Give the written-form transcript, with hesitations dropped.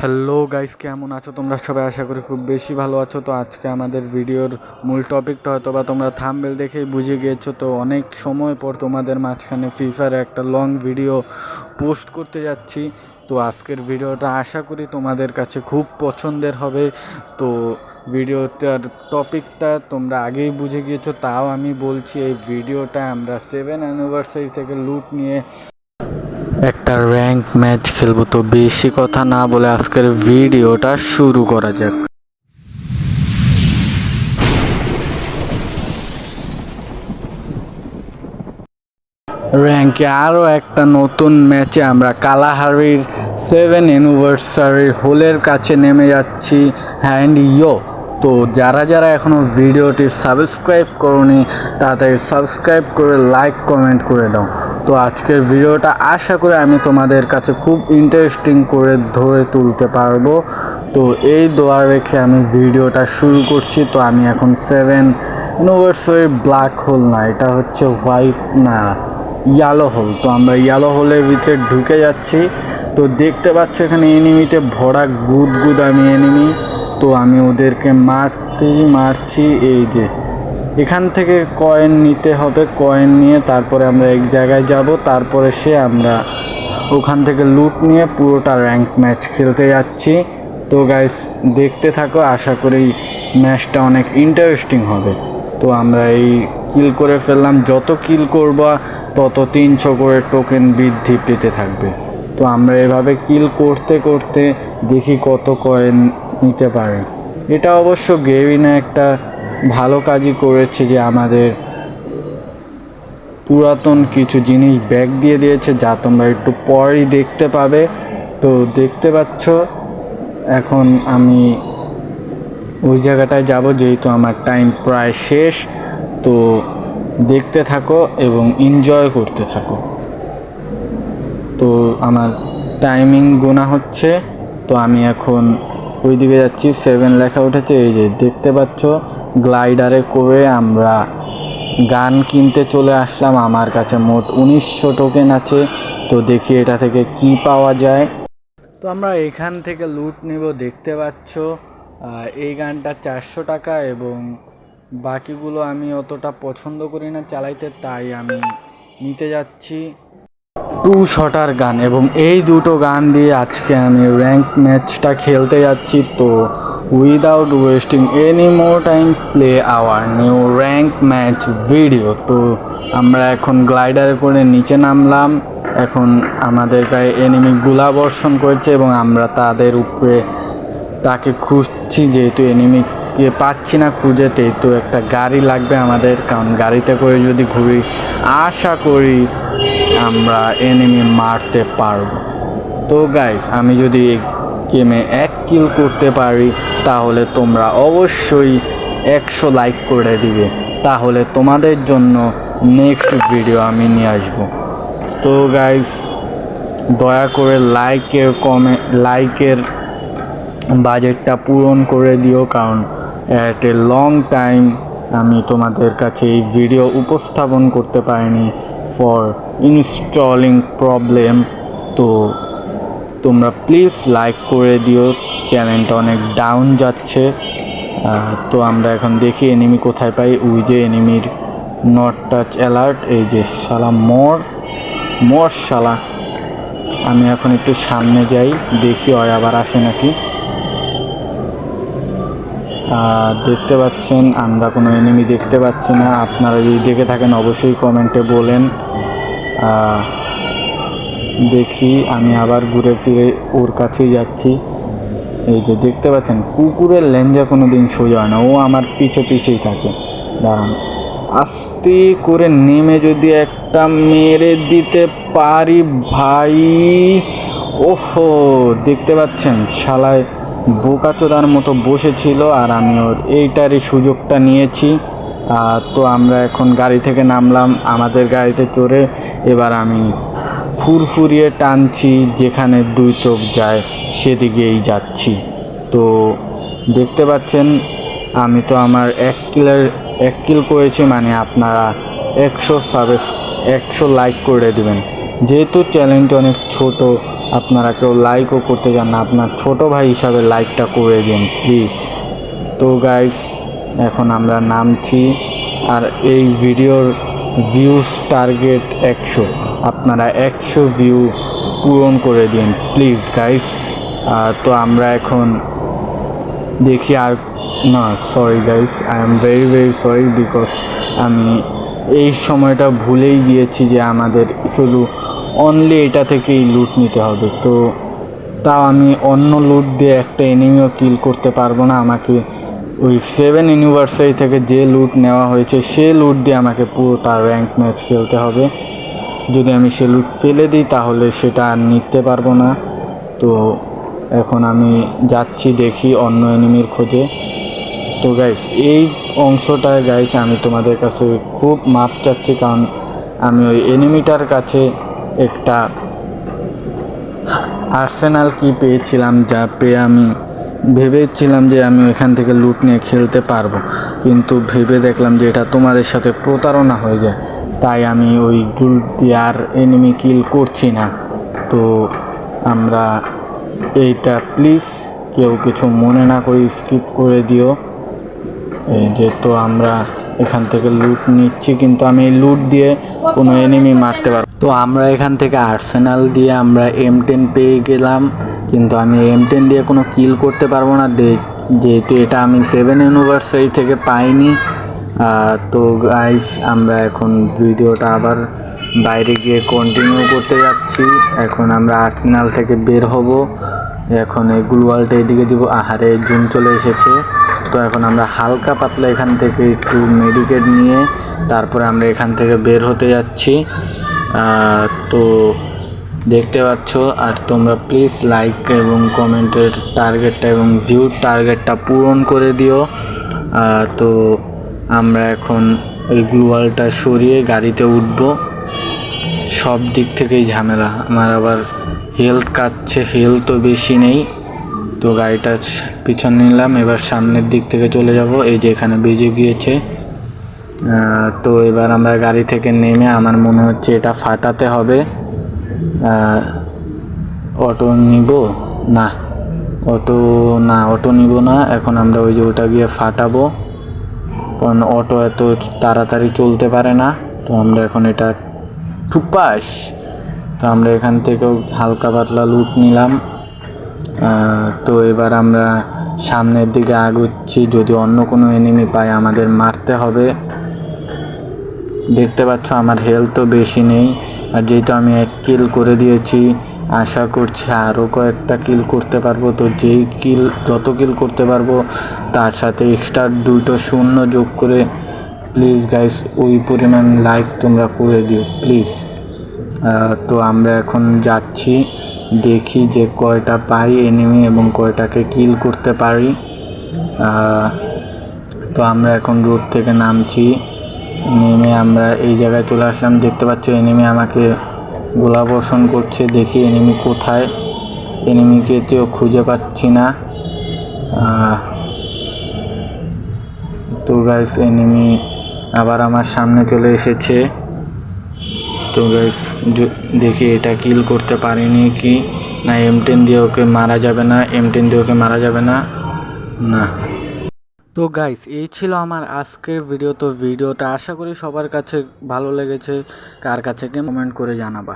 Hello guys, কেমন আছো তোমরা সবাই? আশা করি খুব বেশি ভালো আছো। তো আজকে আমাদের ভিডিওর মূল টপিকটা হয়তো বা তোমরা থাম্বনেল দেখেই বুঝে গিয়েছো। তো অনেক সময় পর তোমাদের মাঝখানে ফ্রি ফায়ার একটা লং ভিডিও পোস্ট করতে যাচ্ছি। তো আজকের ভিডিওটা আশা করি তোমাদের কাছে খুব পছন্দের হবে। তো ভিডিওটার টপিকটা তোমরা আগেই বুঝে গিয়েছো, তাও আমি বলছি এই ভিডিওটা আমরা 7 অ্যানিভার্সারি থেকে লুট নিয়ে একটা র্যাঙ্ক ম্যাচ খেলবো। তো বেশি কথা না বলে আজকের ভিডিওটা শুরু করা যাক। র্যাঙ্কে আরও একটা নতুন ম্যাচে আমরা কালাহারির 7 অ্যানিভার্সারির হোলের কাছে নেমে যাচ্ছি। হ্যান্ড ইয়ো, তো যারা যারা এখনও ভিডিওটি সাবস্ক্রাইব করোনি তাড়াতাড়ি সাবস্ক্রাইব করে লাইক কমেন্ট করে দাও। তো আজকের ভিডিওটা আশা করি আমি তোমাদের কাছে খুব ইন্টারেস্টিং করে ধরে তুলতে পারবো। তো এই দোয়া রেখে আমি ভিডিওটা শুরু করছি। তো আমি এখন 7 অ্যানিভার্সারি ব্ল্যাক হোল না, এটা হচ্ছে হোয়াইট না ইয়েলো হোল। তো আমরা ইয়েলো হোলের ভিতরে ঢুকে যাচ্ছি। তো দেখতে পাচ্ছ এখানে এনিমিতে ভরা গুদ আমি এনিমি। তো আমি ওদেরকে মারছি। এই যে এখান থেকে কয়েন নিতে হবে, কয়েন নিয়ে তারপরে আমরা এক জায়গায় যাব, তারপরে আমরা ওখান থেকে লুট নিয়ে পুরোটা র্যাঙ্ক ম্যাচ খেলতে যাচ্ছি। তো গাইস দেখতে থাকো, আশা করি ম্যাচটা অনেক ইন্টারেস্টিং হবে। তো আমরা এই কিল করে ফেললাম, যত কিল করব তত 300 করে টোকেন বৃদ্ধি পেতে থাকবে। তো আমরা এভাবে কিল করতে করতে দেখি কত কয়েন নিতে পারি। এটা অবশ্য গেরিনা একটা ভালো কাজই করেছে যে আমাদের পুরাতন কিছু জিনিস ব্যাগ দিয়ে দিয়েছে, যা তোমরা একটু পরেই দেখতে পাবে। তো দেখতে পাচ্ছ এখন আমি ওই জায়গাটায় যাব, যেহেতু আমার টাইম প্রায় শেষ। তো দেখতে থাকো এবং এনজয় করতে থাকো। তো আমার টাইমিং গোনা হচ্ছে। তো আমি এখন ওই দিকে যাচ্ছি, 7 লেখা উঠেছে, এই যে দেখতে পাচ্ছ। গ্লাইডারে করে আমরা গান কিনতে চলে আসলাম। আমার কাছে মোট 1900 টোকেন আছে। তো দেখি এটা থেকে কি পাওয়া যায়। তো আমরা এখান থেকে লুট নেব। দেখতে পাচ্ছ এই গানটা 400 টাকা এবং বাকিগুলো আমি অতটা পছন্দ করি না চালাইতে, তাই আমি নিতে যাচ্ছি 2 শটার গান। এবং এই দুটো গান দিয়ে আজকে আমি র্যাঙ্ক ম্যাচটা খেলতে যাচ্ছি। তো without wasting any more time play our new rank match video. তো আমরা এখন গ্লাইডারে করে নিচে নামলাম। এখন আমাদের গায়ে এনিমি গোলাবর্ষণ করেছে এবং আমরা তাদের উপরে তাকে খুঁজছি, যেহেতু এনিমিকে পাচ্ছি না খুঁজে। তো একটা গাড়ি লাগবে আমাদের, কারণ গাড়িতে করে যদি ঘুরি আশা করি আমরা এনিমি মারতে পারবো। তো গাইস, আমি যদি গেমে 1 কিল করতে পারি তাহলে তোমরা অবশ্যই 100 লাইক করে দিবে, তাহলে তোমাদের জন্য নেক্সট ভিডিও আমি নিয়ে আসবো। তো গাইস দয়া করে লাইকের বাজেটটা পূরণ করে দিও, কারণ অ্যাট এ লং টাইম আমি তোমাদের কাছে এই ভিডিও উপস্থাপন করতে পারিনি ফর ইনস্টলিং প্রবলেম। তো তোমরা প্লিজ লাইক করে দিও, চ্যানেলটা অনেক ডাউন যাচ্ছে। তো আমরা এখন দেখি এনিমি কোথায় পাই। ওই যে এনিমির নট টাচ অ্যালার্ট, এই যে শালা মর শালা। আমি এখন একটু সামনে যাই, দেখি ওই আবার আসে নাকি। দেখতে পাচ্ছেন আমরা কোনো এনিমি দেখতে পাচ্ছি না। আপনারা যদি দেখে থাকেন অবশ্যই কমেন্টে বলেন। দেখি আমি আবার ঘুরে ফিরে ওর কাছেই যাচ্ছি। এই যে দেখতে পাচ্ছেন কুকুরের লেঞ্জা কোনো দিন সোজা হয় না, ও আমার পিছেই থাকে। দাঁড়ান, আস্তে করে নেমে যদি একটা মেরে দিতে পারি ভাই। ওহো, দেখতে পাচ্ছেন শালায় বোকাচোদার মতো বসেছিল, আর আমি ওর এইটারই সুযোগটা নিয়েছি। তো আমরা এখন গাড়ি থেকে নামলাম, আমাদের গাড়িতে চড়ে এবার আমি ফুরফুরিয়ে টানছি, যেখানে 2 চোখ যায় সেদিকেই যাচ্ছি। তো দেখতে পাচ্ছেন আমি তো আমার 1 কিল করেছি, মানে আপনারা 100 লাইক করে দেবেন। যেহেতু চ্যানেলটি অনেক ছোট, আপনারা কেউ লাইকও করতে চান না, আপনার ছোট ভাই হিসাবে লাইকটা করে দিন প্লিজ। তো গাইস এখন আমরা নামছি, আর এই ভিডিওর ভিউজ টার্গেট 100, আপনারা 100 ভিউ পূরণ করে দিন প্লিজ গাইস। তো আমরা এখন দেখি আর না, sorry guys, I am very very sorry, because আমি এই সময়টা ভুলেই গিয়েছি যে আমাদের শুধু অনলি এটা থেকেই লুট নিতে হবে। তো তাও আমি অন্য লুট দিয়ে একটা এনিমিও কিল করতে পারবো না, আমাকে ওই 7 ইউনিভার্সারি থেকে যে লুট নেওয়া হয়েছে সে লুট দিয়ে আমাকে পুরোটা র্যাঙ্ক ম্যাচ খেলতে হবে। যদি আমি সে লুট ফেলে দিই তাহলে সেটা আর নিতে পারবো না। তো এখন আমি যাচ্ছি দেখি অন্য এনিমির খোঁজে। তো গাইস এই অংশটায় গাইস আমি তোমাদের কাছে খুব মাপ চাচ্ছি, কারণ আমি ওই এনিমিটার কাছে একটা আর্সেনাল কি পেয়েছিলাম, যা পেয়ে আমি ভেবেছিলাম যে আমি এখান থেকে লুট নিয়ে খেলতে পারবো, কিন্তু ভেবে দেখলাম যে এটা তোমাদের সাথে প্রতারণা হয়ে যায়, তাই আমি ওই লুট দিয়ে আর এনিমি কিল করছি না। তো আমরা এইটা প্লিজ কেউ কিছু মনে না করে স্কিপ করে দিও। এই যে তো আমরা এখান থেকে লুট নিচ্ছি, কিন্তু আমি এই লুট দিয়ে কোনো এনিমি মারতে পারবো। তো আমরা এখান থেকে আর্সেনাল দিয়ে আমরা M10 পেয়ে গেলাম, কিন্তু আমি M10 দিয়ে কোনো কিল করতে পারবো না, যেহেতু এটা আমি 7 ইউনিভার্সারি থেকে পাইনি। তো গাইস আমরা এখন ভিডিওটা আবার বাইরে গিয়ে কন্টিনিউ করতে যাচ্ছি। এখন আমরা আর্সেনাল থেকে বের হব, এখন এই গ্লুয়ালটা এদিকে দিব। আহারে জুন চলে এসেছে। তো এখন আমরা হালকা পাতলা এখান থেকে একটু মেডিকেট নিয়ে তারপরে আমরা এখান থেকে বের হতে যাচ্ছি। তো দেখতে পাচ্ছ, আর তোমরা প্লিজ লাইক এবং কমেন্টের টার্গেটটা এবং ভিউর টার্গেটটা পূরণ করে দিও। তো আমরা এখন ওই গ্লুয়ালটা সরিয়ে গাড়িতে উঠবো। সব দিক থেকেই ঝামেলা, আমার আবার হেলথ কাটছে, হেলথ তো বেশি নেই। তো গাড়িটা পিছন নিলাম, এবার সামনের দিক থেকে চলে যাব। এই যে এখানে বেজে গিয়েছে। তো এবার আমরা গাড়ি থেকে নেমে আমার মনে হচ্ছে এটা ফাটাতে হবে। অটো নিব না, অটো নিব না, এখন আমরা ওই যে ওটা গিয়ে ফাটাবো, কারণ অটো এত তাড়াতাড়ি চলতে পারে না। তো আমরা এখন এটা ঠুপাস। তো আমরা এখান থেকেও হালকা পাতলা লুট নিলাম। তো এবার আমরা সামনের দিকে আগুচ্ছি, যদি অন্য কোনো এনিমি পাই আমাদের মারতে হবে। দেখতে পাচ্ছ আমার হেলথ তো বেশি নেই, আর যেহেতু আমি 1 কিল করে দিয়েছি, আশা করছি আরও কয়েকটা কিল করতে পারবো। তো যত কিল করতে পারবো তার সাথে এক্সট্রা 2টো শূন্য যোগ করে প্লিজ গাইস ওই পরিমাণ লাইক তোমরা করে দিও প্লিজ। তো আমরা এখন যাচ্ছি, দেখি যে কয়টা পাই এনিমি এবং কয়টাকে কিল করতে পারি। তো আমরা এখন রোড থেকে নামছি, নেমে আমরা এই জায়গায় চলে আসলাম। দেখতে পাচ্ছ এনিমি আমাকে গোলাবর্ষণ করছে, দেখি এনিমি কোথায়। এনিমিকে তো খুঁজে পাচ্ছি না। তো গাইস এনিমি আবার আমার সামনে চলে এসেছে। তো গাইস দেখি এটা কিল করতে পারিনি কি না, M10 দিয়ে ওকে মারা যাবে না, M10 দিয়ে ওকে মারা যাবে না। তো গাইস এই ছিল আমার আজকের ভিডিও। তো ভিডিওটা আশা করি সবার কাছে ভালো লেগেছে, কার কাছে কমেন্ট করে জানাবা।